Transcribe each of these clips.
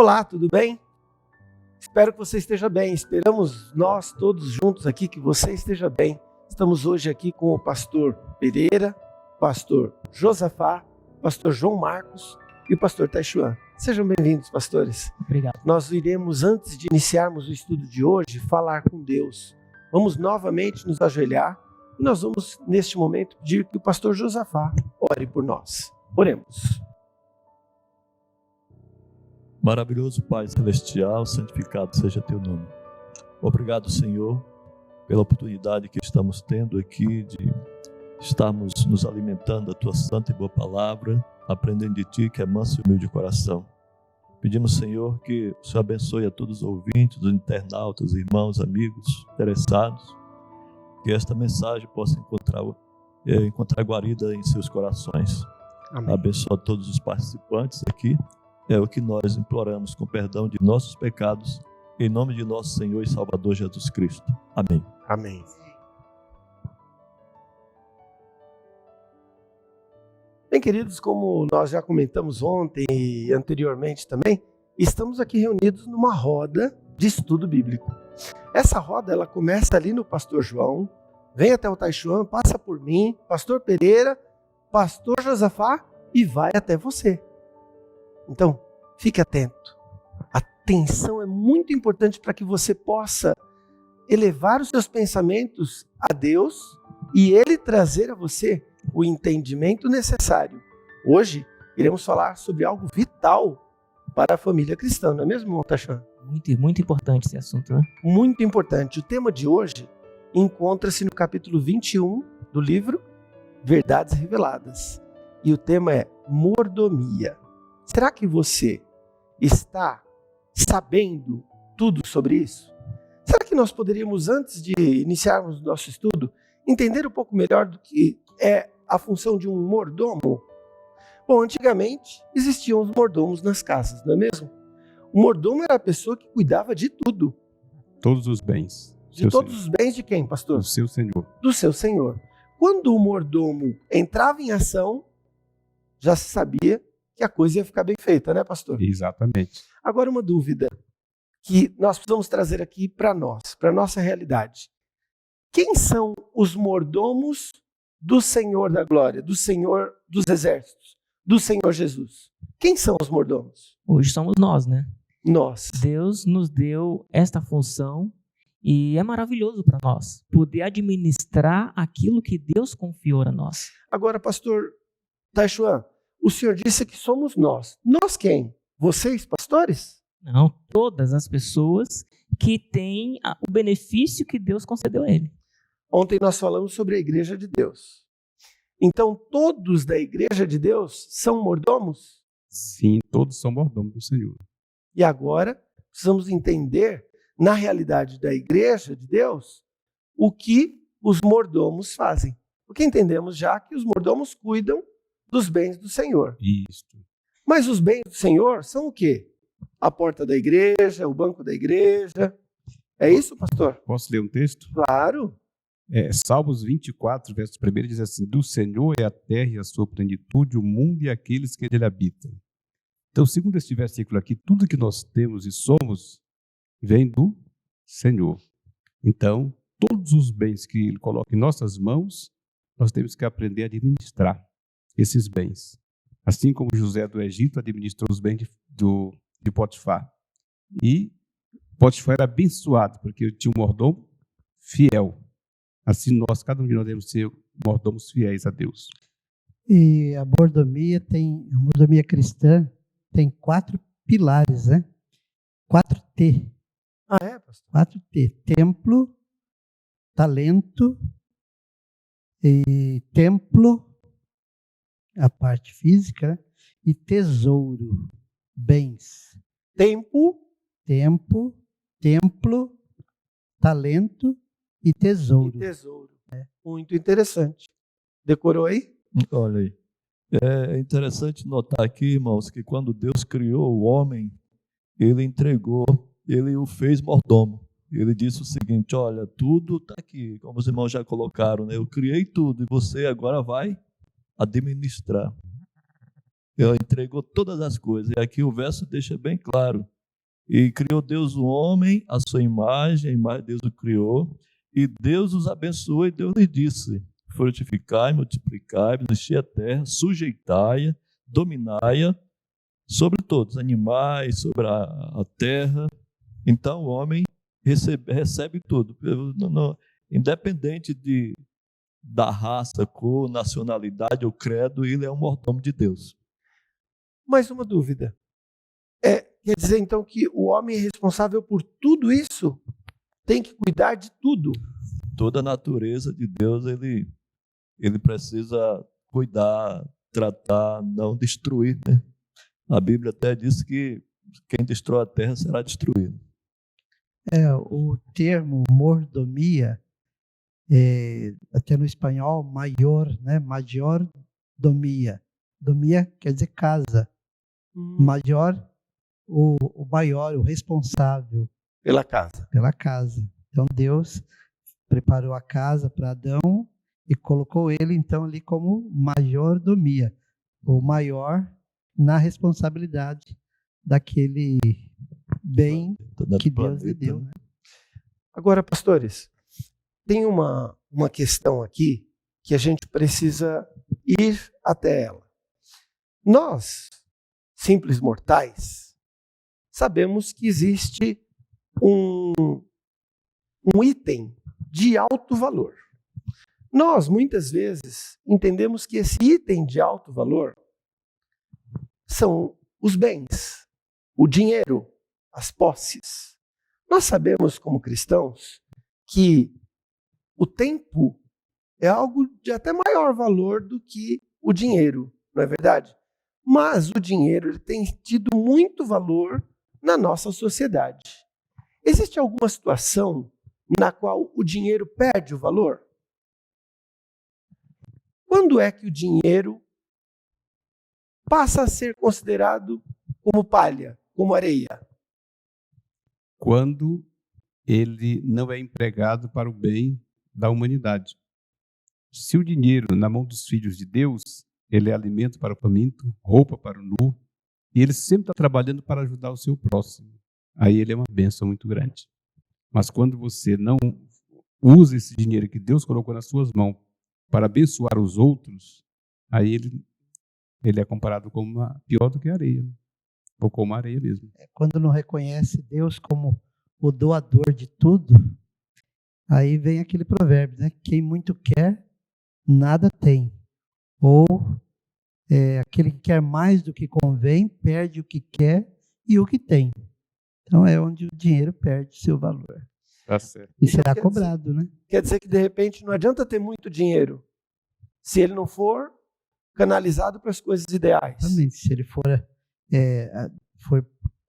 Olá, tudo bem? Espero que você esteja bem. Esperamos nós todos juntos aqui que você esteja bem. Estamos hoje aqui com o pastor Pereira, pastor Josafá, pastor João Marcos e o pastor Taishuan. Sejam bem-vindos, pastores. Obrigado. Nós iremos, antes de iniciarmos o estudo de hoje, falar com Deus. Vamos novamente nos ajoelhar e nós vamos, neste momento, pedir que o pastor Josafá ore por nós. Oremos. Maravilhoso Pai Celestial, santificado seja teu nome. Obrigado, Senhor, pela oportunidade que estamos tendo aqui de estarmos nos alimentando da tua santa e boa palavra, aprendendo de ti que é manso e humilde de coração. Pedimos, Senhor, que o Senhor abençoe a todos os ouvintes, os internautas, irmãos, amigos, interessados, que esta mensagem possa encontrar guarida em seus corações. Amém. Abençoa todos os participantes aqui. É o que nós imploramos com perdão de nossos pecados, em nome de nosso Senhor e Salvador Jesus Cristo. Amém. Amém. Bem, queridos, como nós já comentamos ontem e anteriormente também, estamos aqui reunidos numa roda de estudo bíblico. Essa roda, ela começa ali no pastor João, vem até o Taishuan, passa por mim, pastor Pereira, pastor Josafá e vai até você. Então, fique atento. A atenção é muito importante para que você possa elevar os seus pensamentos a Deus e Ele trazer a você o entendimento necessário. Hoje, iremos falar sobre algo vital para a família cristã, não é mesmo, Taishuan? Muito importante esse assunto, né? Muito importante. O tema de hoje encontra-se no capítulo 21 do livro Verdades Reveladas. E o tema é mordomia. Será que você está sabendo tudo sobre isso? Será que nós poderíamos, antes de iniciarmos o nosso estudo, entender um pouco melhor do que é a função de um mordomo? Bom, antigamente existiam os mordomos nas casas, não é mesmo? O mordomo era a pessoa que cuidava de tudo. Todos os bens. De todos os bens de quem, pastor? Do seu senhor. Do seu senhor. Quando o mordomo entrava em ação, já se sabia que a coisa ia ficar bem feita, né, pastor? Exatamente. Agora, uma dúvida que nós precisamos trazer aqui para nós, para a nossa realidade. Quem são os mordomos do Senhor da Glória, do Senhor dos Exércitos, do Senhor Jesus? Quem são os mordomos? Hoje somos nós, né? Nós. Deus nos deu esta função e é maravilhoso para nós poder administrar aquilo que Deus confiou a nós. Agora, pastor Taishuan, o senhor disse que somos nós. Nós quem? Vocês, pastores? Não, todas as pessoas que têm o benefício que Deus concedeu a ele. Ontem nós falamos sobre a igreja de Deus. Então, todos da igreja de Deus são mordomos? Sim, todos são mordomos do Senhor. E agora, precisamos entender, na realidade da igreja de Deus, o que os mordomos fazem. Porque entendemos já que os mordomos cuidam dos bens do Senhor. Isto. Mas os bens do Senhor são o quê? A porta da igreja, o banco da igreja. É isso, pastor? Posso ler um texto? Claro. Salmos 24, verso 1 diz assim: do Senhor é a terra e a sua plenitude, o mundo e aqueles que nele habitam. Então, segundo este versículo aqui, tudo que nós temos e somos vem do Senhor. Então, todos os bens que Ele coloca em nossas mãos, nós temos que aprender a administrar esses bens. Assim como José do Egito administrou os bens de Potifar. E Potifar era abençoado, porque tinha um mordomo fiel. Assim nós, cada um de nós, devemos ser mordomos fiéis a Deus. E a mordomia cristã tem 4 pilares, né? 4T. Ah, é, pastor? 4T. Templo, talento, e templo, a parte física, né? E tesouro, bens. Tempo, Templo, talento e tesouro. e tesouro. Muito interessante. Decorou aí? Olha aí. É interessante notar aqui, irmãos, que quando Deus criou o homem, ele o fez mordomo. Ele disse o seguinte: olha, tudo está aqui, como os irmãos já colocaram, né? Eu criei tudo e você agora vai administrar. Ele entregou todas as coisas. E aqui o verso deixa bem claro E criou Deus o homem, a sua imagem, a imagem de Deus o criou, e Deus os abençoou, e Deus lhes disse: frutificai, multiplicai, enchei a terra, sujeitai-a, dominai-a sobre todos, animais, sobre a terra. Então o homem recebe tudo, independente da raça, cor, nacionalidade ou credo, ele é um mordomo de Deus. Mais uma dúvida. Quer dizer, então, que o homem é responsável por tudo isso? Tem que cuidar de tudo? Toda a natureza de Deus, ele precisa cuidar, tratar, não destruir, né? A Bíblia até diz que quem destrói a terra será destruído. O termo mordomia, até no espanhol, maior, né? Maior domia. Domia quer dizer casa. Maior, o maior, o responsável. Pela casa. Pela casa. Então Deus preparou a casa para Adão e colocou ele então ali como maiordomia, o maior na responsabilidade daquele bem que Deus lhe deu. Né? Agora, pastores, tem uma questão aqui que a gente precisa ir até ela. Nós, simples mortais, sabemos que existe um item de alto valor. Nós, muitas vezes, entendemos que esse item de alto valor são os bens, o dinheiro, as posses. Nós sabemos, como cristãos, que o tempo é algo de até maior valor do que o dinheiro, não é verdade? Mas o dinheiro ele tem tido muito valor na nossa sociedade. Existe alguma situação na qual o dinheiro perde o valor? Quando é que o dinheiro passa a ser considerado como palha, como areia? Quando ele não é empregado para o bem da humanidade. Se o dinheiro na mão dos filhos de Deus, ele é alimento para o faminto, roupa para o nu, e ele sempre está trabalhando para ajudar o seu próximo. Aí ele é uma bênção muito grande. Mas quando você não usa esse dinheiro que Deus colocou nas suas mãos para abençoar os outros, aí ele é comparado como pior do que a areia, ou como a areia mesmo. Quando não reconhece Deus como o doador de tudo, aí vem aquele provérbio, né? Quem muito quer, nada tem. Ou aquele que quer mais do que convém, perde o que quer e o que tem. Então é onde o dinheiro perde seu valor. Tá certo. E será cobrado, né? Quer dizer que, de repente, não adianta ter muito dinheiro se ele não for canalizado para as coisas ideais. Exatamente. Se ele for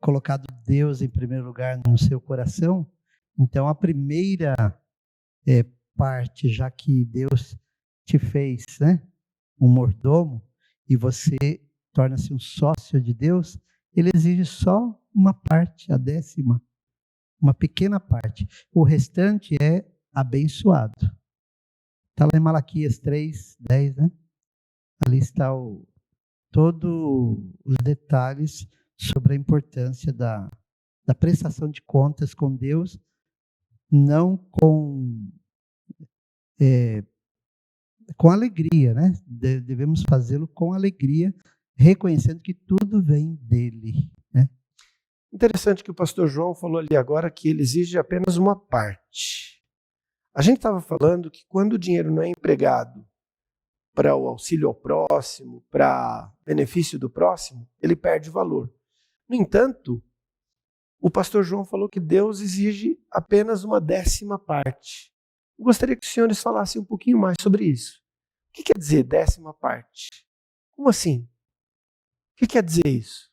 colocado Deus em primeiro lugar no seu coração, então a primeira parte, já que Deus te fez, né, um mordomo, e você torna-se um sócio de Deus, ele exige só uma parte, a 10ª, uma pequena parte. O restante é abençoado. Está lá em Malaquias 3:10, né? Ali está todos os detalhes sobre a importância da prestação de contas com Deus, não com alegria, né? Devemos fazê-lo com alegria, reconhecendo que tudo vem dele, né? Interessante que o pastor João falou ali agora que ele exige apenas uma parte. A gente estava falando que quando o dinheiro não é empregado para o auxílio ao próximo, para benefício do próximo, ele perde valor. No entanto, o pastor João falou que Deus exige apenas uma 10ª parte. Eu gostaria que os senhores falassem um pouquinho mais sobre isso. O que quer dizer 10ª parte? Como assim? O que quer dizer isso?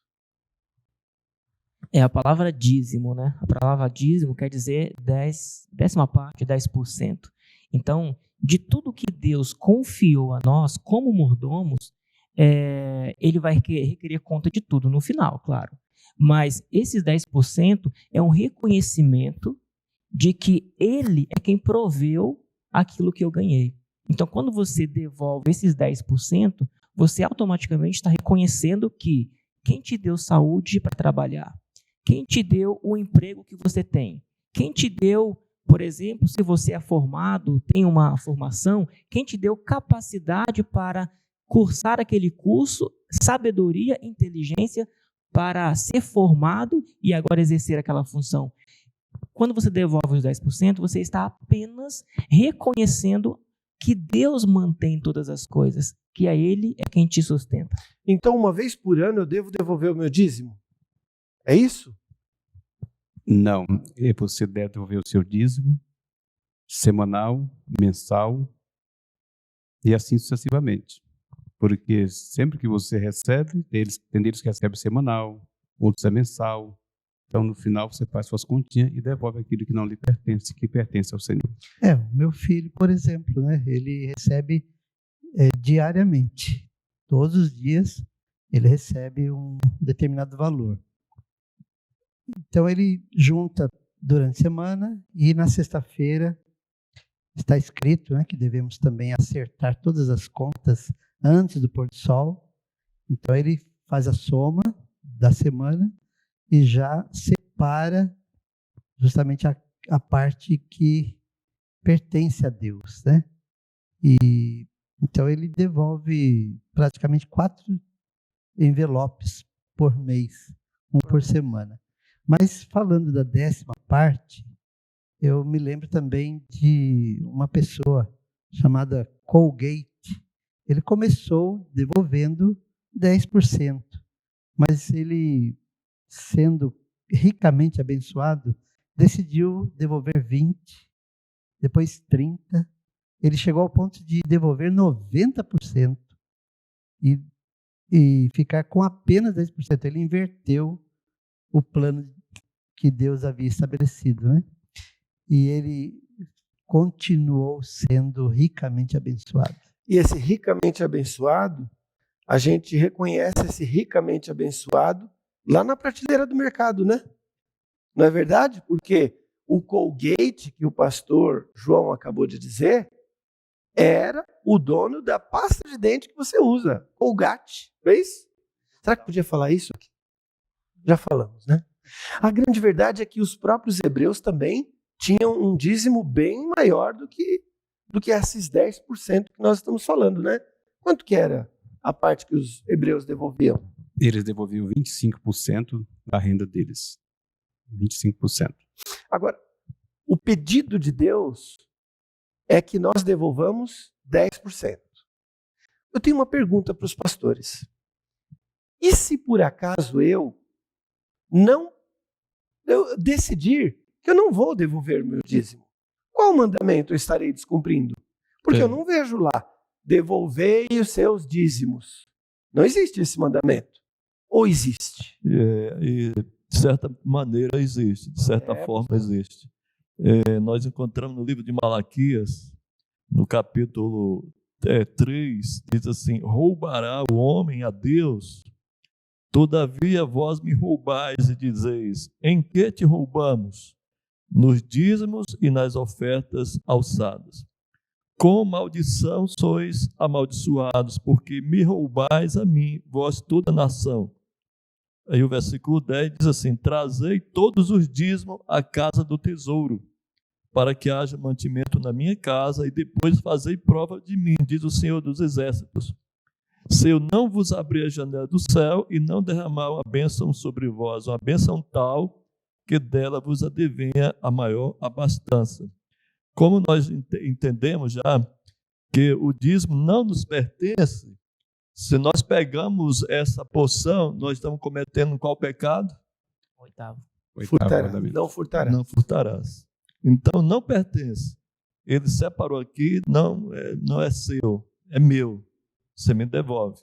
É a palavra dízimo, né? A palavra dízimo quer dizer 10ª parte, 10%. Então, de tudo que Deus confiou a nós como mordomos, ele vai requerer conta de tudo no final, claro. Mas esses 10% é um reconhecimento de que ele é quem proveu aquilo que eu ganhei. Então, quando você devolve esses 10%, você automaticamente está reconhecendo que quem te deu saúde para trabalhar, Quem te deu o emprego que você tem? Quem te deu, por exemplo, se você é formado, tem uma formação, quem te deu capacidade para cursar aquele curso, sabedoria, inteligência para ser formado e agora exercer aquela função? Quando você devolve os 10%, você está apenas reconhecendo que Deus mantém todas as coisas, que a Ele é quem te sustenta. Então, uma vez por ano eu devo devolver o meu dízimo? É isso? Não, você deve devolver o seu dízimo semanal, mensal e assim sucessivamente. Porque sempre que você recebe, tem deles que recebem semanal, outros é mensal. Então, no final, você faz suas continhas e devolve aquilo que não lhe pertence, que pertence ao Senhor. O meu filho, por exemplo, né, ele recebe diariamente. Todos os dias ele recebe um determinado valor. Então, ele junta durante a semana e na sexta-feira está escrito, né, que devemos também acertar todas as contas antes do pôr do sol. Então, ele faz a soma da semana e já separa justamente a parte que pertence a Deus, né? E então ele devolve praticamente 4 envelopes por mês, um por semana. Mas falando da 10ª parte, eu me lembro também de uma pessoa chamada Colgate. Ele começou devolvendo 10%, mas ele, sendo ricamente abençoado, decidiu devolver 20%, depois 30%. Ele chegou ao ponto de devolver 90% e ficar com apenas 10%. Ele inverteu o plano que Deus havia estabelecido, né? E ele continuou sendo ricamente abençoado. E esse ricamente abençoado, a gente reconhece esse ricamente abençoado lá na prateleira do mercado, né? Não é verdade? Porque o Colgate, que o pastor João acabou de dizer, era o dono da pasta de dente que você usa, Colgate, não é isso? Será que podia falar isso aqui? Já falamos, né? A grande verdade é que os próprios hebreus também tinham um dízimo bem maior do que esses 10% que nós estamos falando, né? Quanto que era a parte que os hebreus devolviam? Eles devolviam 25% da renda deles. 25%. Agora, o pedido de Deus é que nós devolvamos 10%. Eu tenho uma pergunta para os pastores. E se por acaso eu decidir que eu não vou devolver o meu dízimo? Qual mandamento eu estarei descumprindo? Porque eu não vejo lá, devolvei os seus dízimos. Não existe esse mandamento. Ou existe? E de certa maneira existe, de certa forma existe. Nós encontramos no livro de Malaquias, no capítulo 3, diz assim: roubará o homem a Deus? Todavia vós me roubais e dizeis: em que te roubamos? Nos dízimos e nas ofertas alçadas. Com maldição sois amaldiçoados, porque me roubais a mim, vós toda nação. Aí o versículo 10 diz assim: trazei todos os dízimos à casa do tesouro, para que haja mantimento na minha casa, e depois fazei prova de mim, diz o Senhor dos Exércitos. Se eu não vos abrir a janela do céu e não derramar uma bênção sobre vós, uma bênção tal que dela vos advenha a maior abastança. Como nós entendemos já que o dízimo não nos pertence, se nós pegamos essa porção, nós estamos cometendo qual pecado? Oitavo. Não furtarás. Não furtarás. Então não pertence. Ele separou aqui, não é seu, é meu. Você me devolve.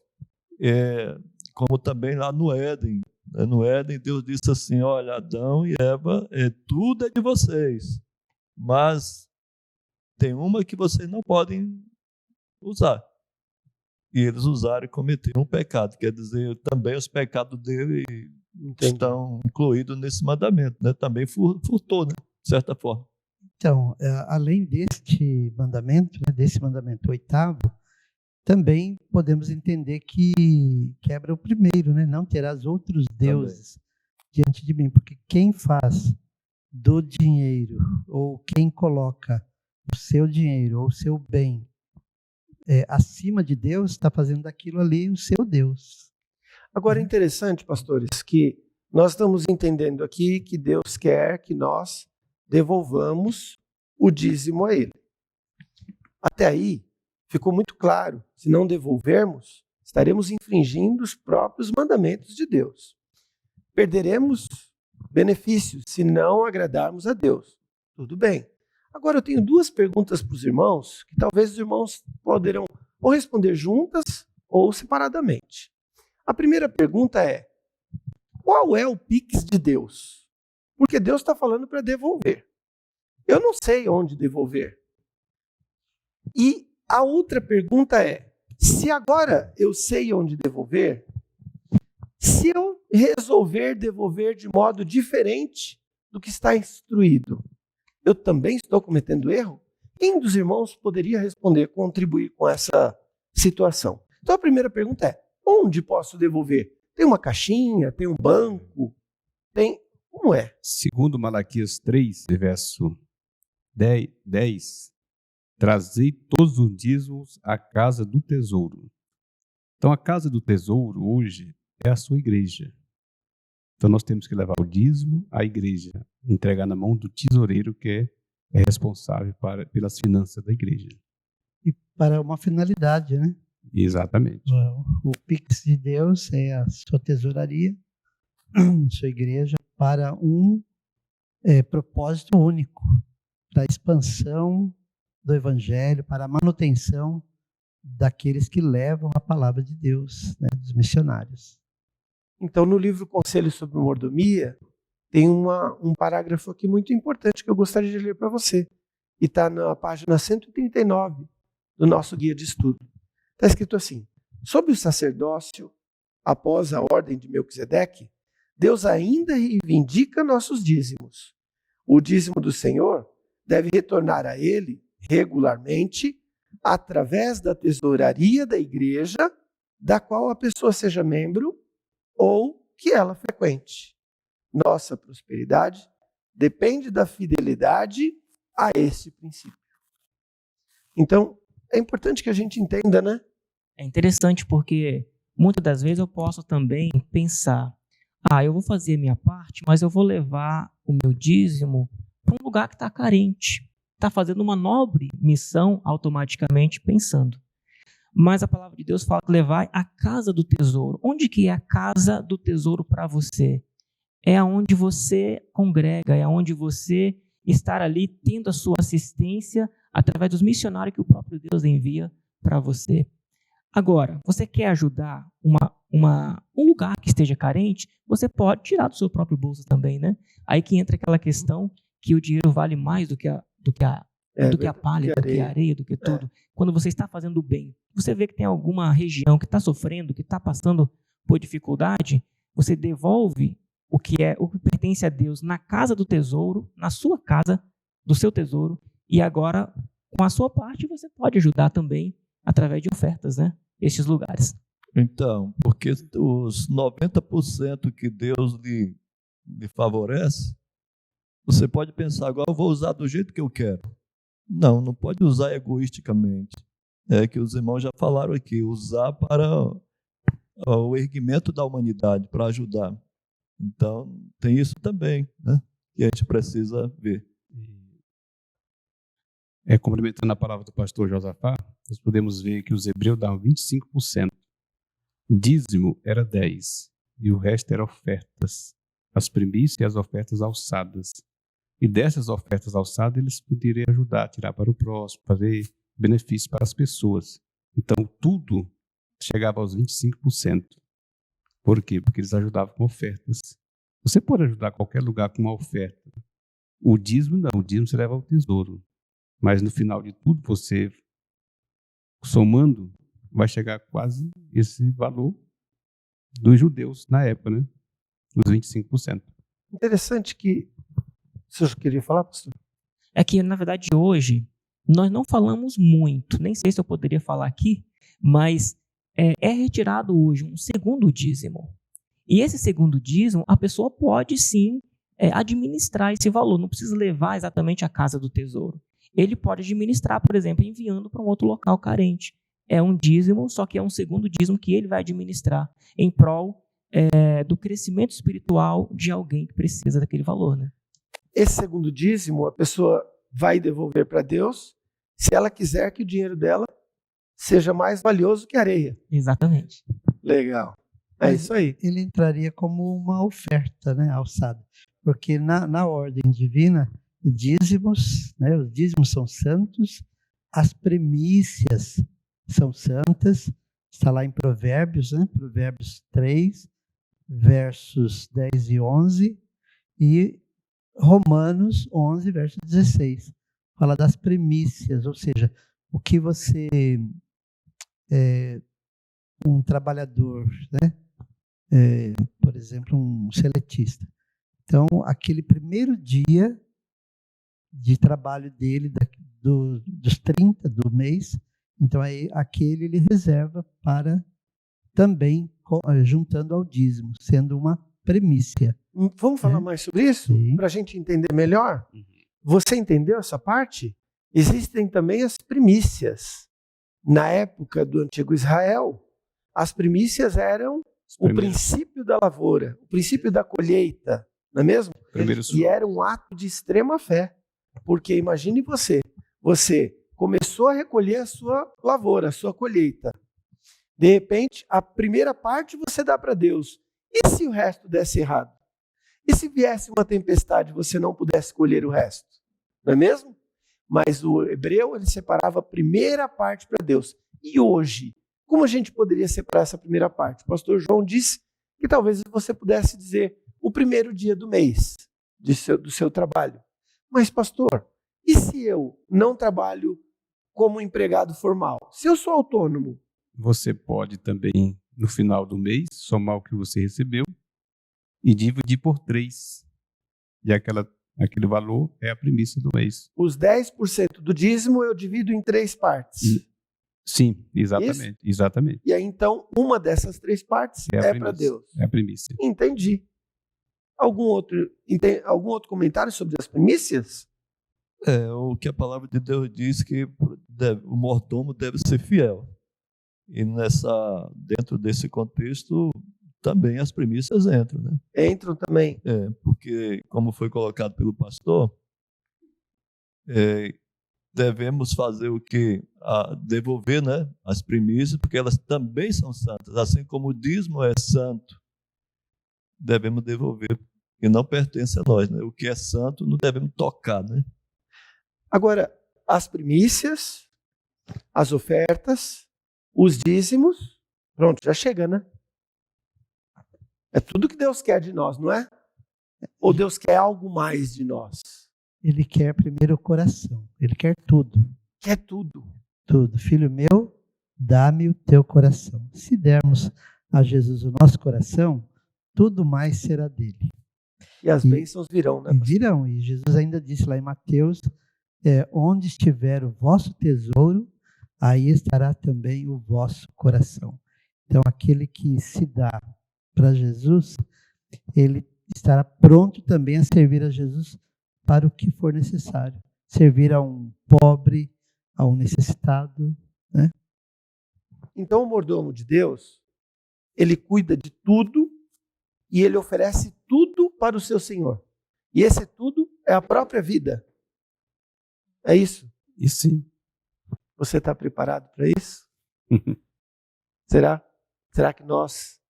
Como também lá no Éden. No Éden, Deus disse assim: olha, Adão e Eva, tudo é de vocês, mas tem uma que vocês não podem usar. E eles usaram e cometeram um pecado. Quer dizer, também os pecados dele estão incluídos nesse mandamento, né? Também furtou, né? De certa forma. Então, além deste mandamento, né, desse mandamento 8º, também podemos entender que quebra o primeiro, né? Não terás outros deuses diante de mim, porque quem faz do dinheiro, ou quem coloca o seu dinheiro ou o seu bem acima de Deus, está fazendo daquilo ali o seu Deus. Agora é interessante, pastores, que nós estamos entendendo aqui que Deus quer que nós devolvamos o dízimo a Ele. Até aí, ficou muito claro, se não devolvermos, estaremos infringindo os próprios mandamentos de Deus. Perderemos benefícios se não agradarmos a Deus. Tudo bem. Agora eu tenho duas perguntas para os irmãos, que talvez os irmãos poderão ou responder juntas ou separadamente. A primeira pergunta é: qual é o Pix de Deus? Porque Deus está falando para devolver. Eu não sei onde devolver. E a outra pergunta é: se agora eu sei onde devolver, se eu resolver devolver de modo diferente do que está instruído, eu também estou cometendo erro? Quem dos irmãos poderia responder, contribuir com essa situação? Então a primeira pergunta é: onde posso devolver? Tem uma caixinha? Tem um banco? Como é? Segundo Malaquias 3, verso 10, trazei todos os dízimos à casa do tesouro. Então a casa do tesouro hoje é a sua igreja. Então nós temos que levar o dízimo à igreja, entregar na mão do tesoureiro que é responsável pelas finanças da igreja. E para uma finalidade, né? Exatamente. O Pix de Deus é a sua tesouraria, sua igreja, para um propósito único, para a expansão do Evangelho, para a manutenção daqueles que levam a palavra de Deus, né, dos missionários. Então, no livro Conselhos sobre Mordomia, tem um parágrafo aqui muito importante que eu gostaria de ler para você. E está na página 139 do nosso guia de estudo. Está escrito assim: sob o sacerdócio, após a ordem de Melquisedeque, Deus ainda reivindica nossos dízimos. O dízimo do Senhor deve retornar a Ele regularmente através da tesouraria da igreja, da qual a pessoa seja membro ou que ela frequente. Nossa prosperidade depende da fidelidade a esse princípio. Então, é importante que a gente entenda, né? É interessante porque muitas das vezes eu posso também pensar: eu vou fazer a minha parte, mas eu vou levar o meu dízimo para um lugar que está carente. Está fazendo uma nobre missão automaticamente pensando. Mas a palavra de Deus fala que levar à casa do tesouro. Onde que é a casa do tesouro para você? É onde você congrega, é onde você estar ali tendo a sua assistência através dos missionários que o próprio Deus envia para você. Agora, você quer ajudar um lugar que esteja carente, você pode tirar do seu próprio bolso também, né? Aí que entra aquela questão que o dinheiro vale mais do que a palha, do que a areia, do que tudo. Quando você está fazendo o bem, você vê que tem alguma região que está sofrendo, que está passando por dificuldade, você devolve o que pertence a Deus na casa do tesouro, na sua casa, do seu tesouro, e agora, com a sua parte, você pode ajudar também através de ofertas, né? Estes lugares. Então, porque os 90% que Deus lhe favorece, você pode pensar: agora eu vou usar do jeito que eu quero. Não pode usar egoisticamente. É que os irmãos já falaram aqui, usar para o erguimento da humanidade, para ajudar. Então, tem isso também, né, que a gente precisa ver. Complementando a palavra do pastor Josafá, nós podemos ver que os hebreus davam 25%. Dízimo era 10%, e o resto era ofertas. As primícias e as ofertas alçadas. E dessas ofertas alçadas, eles poderiam ajudar a tirar para o próximo, fazer benefício para as pessoas. Então, tudo chegava aos 25%. Por quê? Porque eles ajudavam com ofertas. Você pode ajudar qualquer lugar com uma oferta. O dízimo não, o dízimo você leva ao tesouro. Mas no final de tudo, você, somando, vai chegar quase esse valor dos judeus na época, né? Os 25%. Interessante que... O senhor queria falar, pastor? É que, na verdade, hoje, nós não falamos muito, nem sei se eu poderia falar aqui, mas é retirado hoje um segundo dízimo. E esse segundo dízimo, a pessoa pode sim administrar esse valor, não precisa levar exatamente à casa do tesouro. Ele pode administrar, por exemplo, enviando para um outro local carente. É um dízimo, só que é um segundo dízimo que ele vai administrar em prol do crescimento espiritual de alguém que precisa daquele valor, né? Esse segundo dízimo, a pessoa vai devolver para Deus se ela quiser que o dinheiro dela seja mais valioso que areia. Exatamente. Legal. É isso aí. Ele entraria como uma oferta, né, alçada. Porque na ordem divina, dízimos, né, os dízimos são santos, as primícias são santas, está lá em Provérbios, né, Provérbios 3, versos 10 e 11, e Romanos 11, verso 16. Fala das primícias, ou seja, o que você, um trabalhador, né, por exemplo, um seletista. Então, aquele primeiro dia de trabalho dele, dos 30 do mês, então aí aquele ele reserva para também juntando ao dízimo, sendo uma primícia. Vamos falar mais sobre isso? Para a gente entender melhor? Você entendeu essa parte? Existem também as primícias. Na época do antigo Israel, as primícias eram o princípio da lavoura, o princípio da colheita, não é mesmo? E era um ato de extrema fé. Porque imagine você começou a recolher a sua lavoura, a sua colheita. De repente, a primeira parte você dá para Deus. E se o resto desse errado? E se viesse uma tempestade e você não pudesse colher o resto? Não é mesmo? Mas o hebreu, ele separava a primeira parte para Deus. E hoje, como a gente poderia separar essa primeira parte? O pastor João disse que talvez você pudesse dizer o primeiro dia do mês do seu trabalho. Mas, pastor, e se eu não trabalho como empregado formal? Se eu sou autônomo? Você pode também, no final do mês, somar o que você recebeu e dividir por 3. E aquele valor é a primícia do mês. Os 10% do dízimo eu divido em 3 partes. Sim, exatamente. Isso? Exatamente. E aí, então, uma dessas 3 partes é para Deus. É a primícia. Entendi. Algum outro comentário sobre as primícias? O que a palavra de Deus diz que o mordomo deve ser fiel. E dentro desse contexto, também as primícias entram, né? Entram também. Porque, como foi colocado pelo pastor, devemos fazer o quê? Devolver, né, as primícias, porque elas também são santas. Assim como o dízimo é santo, devemos devolver, e não pertence a nós, né? O que é santo não devemos tocar, né? Agora, as primícias, as ofertas, os dízimos, pronto, já chega, né? É tudo que Deus quer de nós, não é? Ou Deus quer algo mais de nós? Ele quer primeiro o coração, ele quer tudo. Quer tudo. Tudo. Filho meu, dá-me o teu coração. Se dermos a Jesus o nosso coração, tudo mais será dele. E as bênçãos virão, né? Virão. E Jesus ainda disse lá em Mateus, onde estiver o vosso tesouro, aí estará também o vosso coração. Então, aquele que se dá para Jesus, ele estará pronto também a servir a Jesus para o que for necessário. Servir a um pobre, a um necessitado, né? Então, o mordomo de Deus, ele cuida de tudo e ele oferece tudo para o seu Senhor. E esse tudo é a própria vida. É isso? E sim. Você está preparado para isso? Será? Será que nós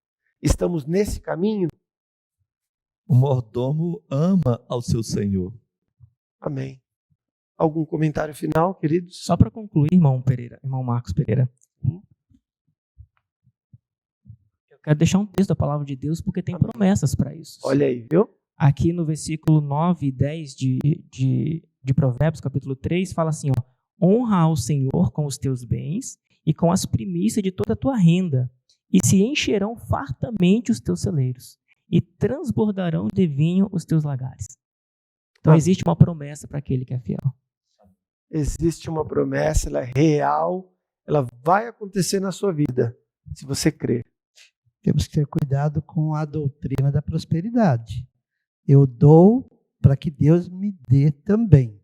estamos nesse caminho? O mordomo ama ao seu Senhor. Amém. Algum comentário final, queridos? Só para concluir, irmão Marcos Pereira. Eu quero deixar um texto da palavra de Deus, porque tem promessas para isso. Olha aí, viu? Aqui no versículo 9 e 10 de Provérbios, capítulo 3, fala assim, ó: honra ao Senhor com os teus bens e com as primícias de toda a tua renda, e se encherão fartamente os teus celeiros, e transbordarão de vinho os teus lagares. Então existe uma promessa para aquele que é fiel. Existe uma promessa, ela é real, ela vai acontecer na sua vida, se você crer. temos que ter cuidado com a doutrina da prosperidade. Eu dou para que Deus me dê também,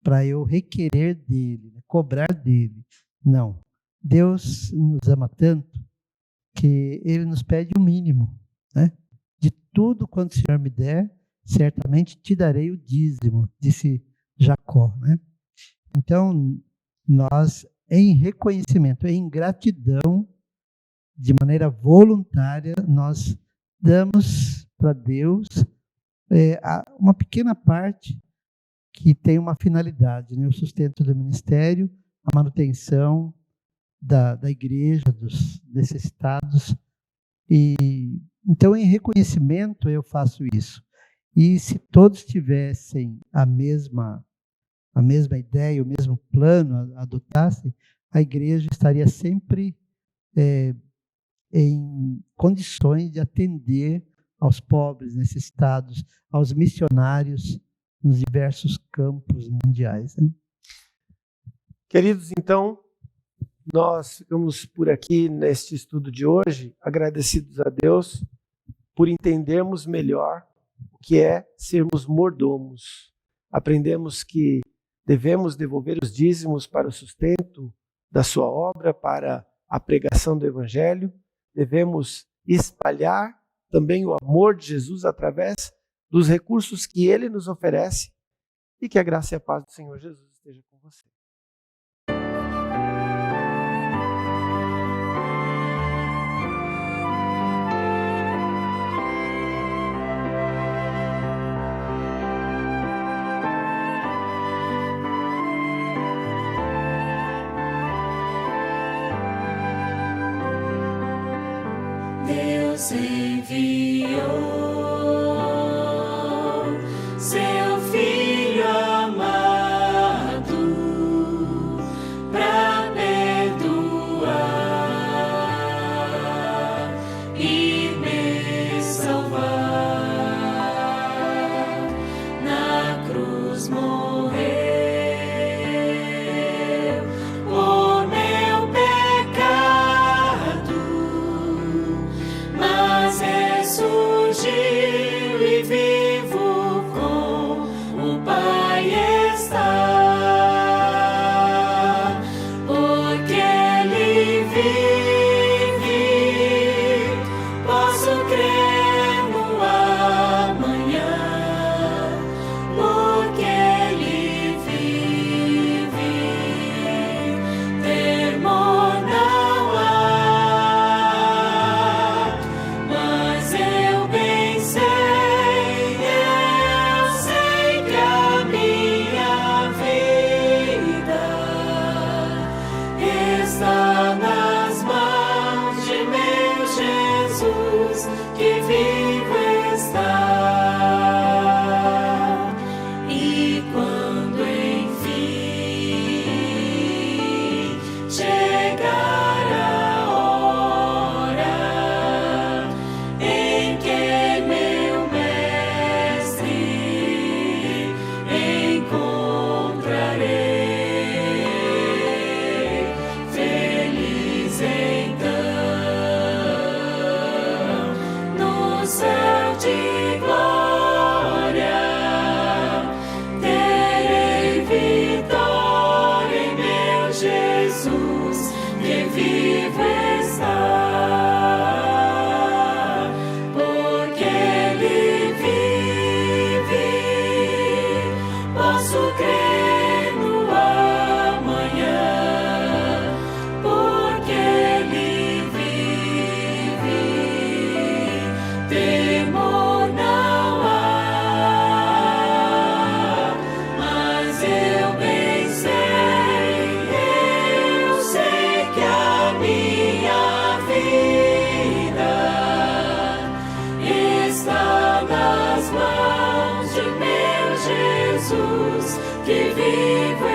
para eu requerer dele, cobrar dele. Não. Deus nos ama tanto que ele nos pede o mínimo, né? De tudo quanto o Senhor me der, certamente te darei o dízimo, disse Jacó, né? Então, nós, em reconhecimento, em gratidão, de maneira voluntária, nós damos para Deus uma pequena parte que tem uma finalidade, né? O sustento do ministério, a manutenção da igreja, dos necessitados. E então, em reconhecimento, eu faço isso. E se todos tivessem a mesma ideia, o mesmo plano, adotassem, a igreja estaria sempre em condições de atender aos pobres, necessitados, aos missionários nos diversos campos mundiais, né? Queridos, então, nós ficamos por aqui neste estudo de hoje, agradecidos a Deus por entendermos melhor o que é sermos mordomos. Aprendemos que devemos devolver os dízimos para o sustento da sua obra, para a pregação do Evangelho. Devemos espalhar também o amor de Jesus através dos recursos que Ele nos oferece, e que a graça e a paz do Senhor Jesus esteja com você. Deus enviou seu Filho amado para perdoar e me salvar. Na cruz morreu por meu pecado, mas ressurgiu e vivo com o Pai está, porque Ele vive, posso crer no amanhã, porque Ele vive, temor não há. Mas eu bem sei que a minha vida está nas mãos de meu Jesus, que vivo está. E quando enfim chegar a hora em que meu mestre encontrarei, feliz então no céu de glória, terei vitória em meu Jesus, que vivo está, porque Ele vive, posso crer no amanhã, porque Ele vive, temor não há. Mas eu bem sei que a minha vida está nas mãos de meu Jesus, que vivo